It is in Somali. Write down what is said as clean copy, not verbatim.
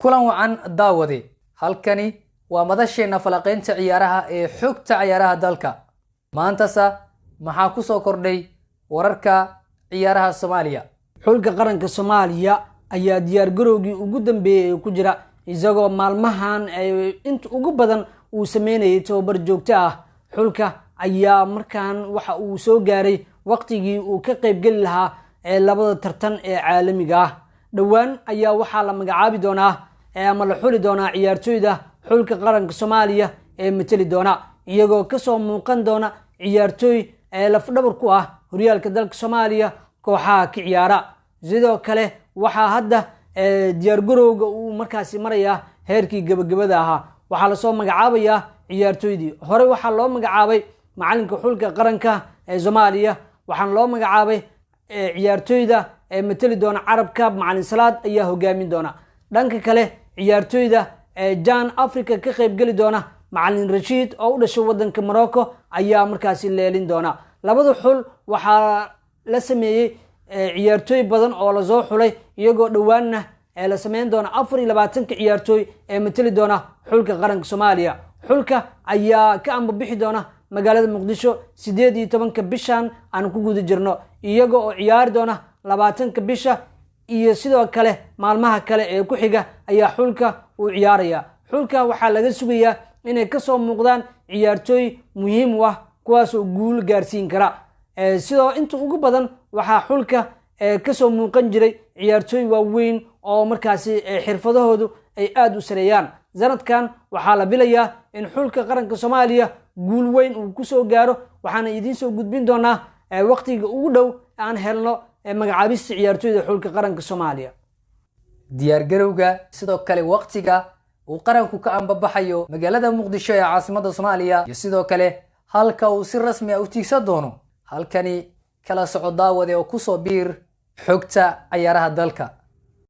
kulan wacan daawade halkani waa madasheena falaqeynta ciyaaraha ee xogta ciyaaraha dalka maantasa maxaa ku soo kordhay wararka ciyaaraha Soomaaliya xulka qaranka Soomaaliya ayaa diyaar garowgii ugu dambeeyay ku jira isagoo maalmahan inta ugu badan uu sameeyay tababar joogto ah xulka ayaa markaan waxa uu soo gaaray waqtigii uu ka qayb gali lahaa labada tartan ee caalamiga ah dhawaan ayaa waxa la magacaabi doonaa ama la xuli doonaa ciyaartooyda xulka qaranka Soomaaliya ee matali doona iyagoo ka soo muuqan doona ciyaartooy laf dhabar ku ah horyaalka dalka Soomaaliya kooxaha ka ciyaara sidoo kale waxa hadda diyaar garowga uu markaasi maraya heerkii gabagabada ahaa waxa la soo magacaabaya ciyaartooydii hore waxa loo magacaabay macalinka xulka qaranka ee Soomaaliya waxaan loo magacaabay ciyaartooyda matali doona Carabka macalin Salaad ayaa hogaamin doona dhanka kale ciyaartooyda Jan Africa ka qayb gali doona macalin Rashid oo u dhashay wadanka Morocco ayaa markaasi leelin doona labada xul waxa la sameeyay ciyaartooy badan oo la soo xulay iyagoo dhawaanna la sameyn doona 24 ciyaartooy ee matali doona xulka qaranka Soomaaliya xulka ayaa ka ambabixi doona magaalada Muqdisho 18 bishan aan ku guda jirno iyagoo oo ciyaar doona 20 bisha iyo sidoo kale maalmaha kale ee ku xiga ayaa xulka uu ciyaaraya xulka waxa laga sugayaa inay ka soo muuqdaan ciyaartooy muhiim ah kuwaas oo guul gaarsiin kara sidoo inta ugu badan waxa xulka ka soo muuqan jiray ciyaartooy waaweyn oo markaasi xirfadahoodu ay aad u sareeyaan sanadkan waxa la bilayaa in xulka qaranka Soomaaliya guul weyn uu ku soo gaaro waxaana idin soo gudbin doonaa waqtiga ugu dhow aan helno magacaabista ciyaartooyda xulka qaranka Soomaaliya diyaar garowga sidoo kale waqtiga uu qaranku ka ambabaxayo magaalada Muqdisho ee caasimadda Soomaaliya iyo sidoo kale halka uu si rasmi ah u tiigsan doono halkani kala socod daawade oo ku soo biir xogta ciyaaraha dalka